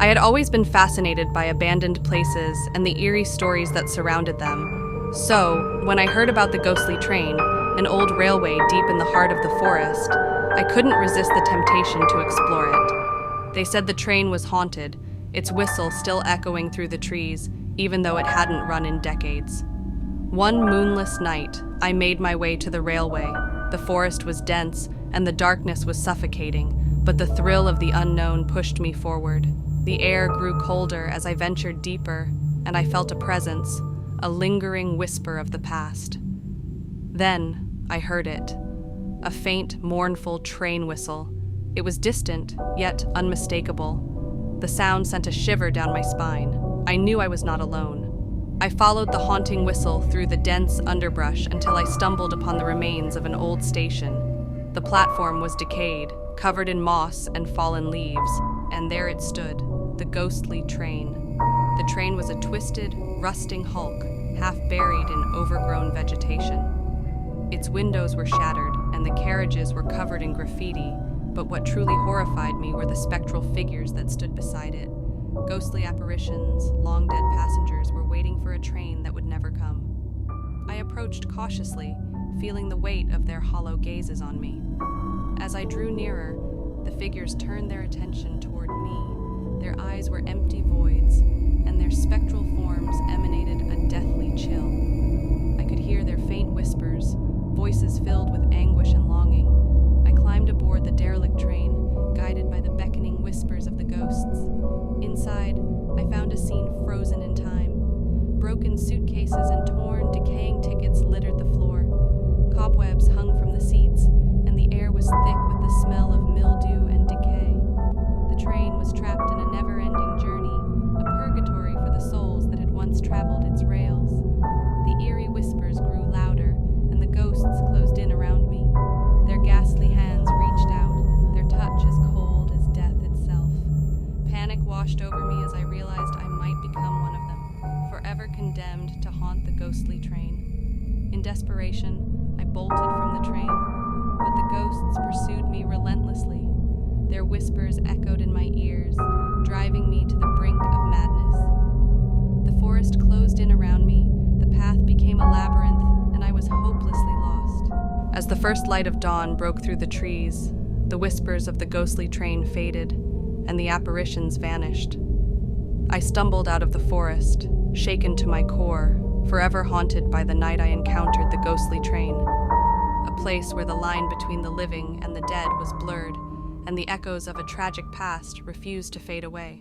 I had always been fascinated by abandoned places and the eerie stories that surrounded them. So, when I heard about the ghostly train, an old railway deep in the heart of the forest, I couldn't resist the temptation to explore it. They said the train was haunted, its whistle still echoing through the trees, even though it hadn't run in decades. One moonless night, I made my way to the railway. The forest was dense, and the darkness was suffocating, but the thrill of the unknown pushed me forward. The air grew colder as I ventured deeper, and I felt a presence, a lingering whisper of the past. Then, I heard it. A faint, mournful train whistle. It was distant, yet unmistakable. The sound sent a shiver down my spine. I knew I was not alone. I followed the haunting whistle through the dense underbrush until I stumbled upon the remains of an old station. The platform was decayed, covered in moss and fallen leaves, and there it stood, the ghostly train. The train was a twisted, rusting hulk, half buried in overgrown vegetation. Its windows were shattered, and the carriages were covered in graffiti, but what truly horrified me were the spectral figures that stood beside it. Ghostly apparitions, long-dead passengers were waiting for a train that would never come. I approached cautiously, feeling the weight of their hollow gazes on me. As I drew nearer, the figures turned their attention toward me. Their eyes were empty voids, and their spectral forms emanated a deathly chill. I could hear their faint whispers, voices filled with anguish and longing. I climbed aboard the derelict train, guided by the beckoning whispers of the ghosts. Inside, I found a scene frozen in time. Broken suitcases and torn, decaying tickets littered the floor. Cobwebs hung from the seats, and the air was thick with the smell of mildew and decay. The train was trapped in a never-ending journey, a purgatory for the souls that had once traveled its rails. The eerie whispers grew louder, and the ghosts closed in around me. Their ghastly hands reached out, their touch as cold as death itself. Panic washed over me as I realized I might become one of them, forever condemned to haunt the ghostly train. In desperation, I bolted from the train, but the ghosts pursued me relentlessly. Their whispers echoed in my ears, driving me to the brink of madness. The forest closed in around me, the path became a labyrinth, and I was hopelessly lost. As the first light of dawn broke through the trees, the whispers of the ghostly train faded, and the apparitions vanished. I stumbled out of the forest, shaken to my core, forever haunted by the night I encountered the ghostly train. A place where the line between the living and the dead was blurred, and the echoes of a tragic past refused to fade away.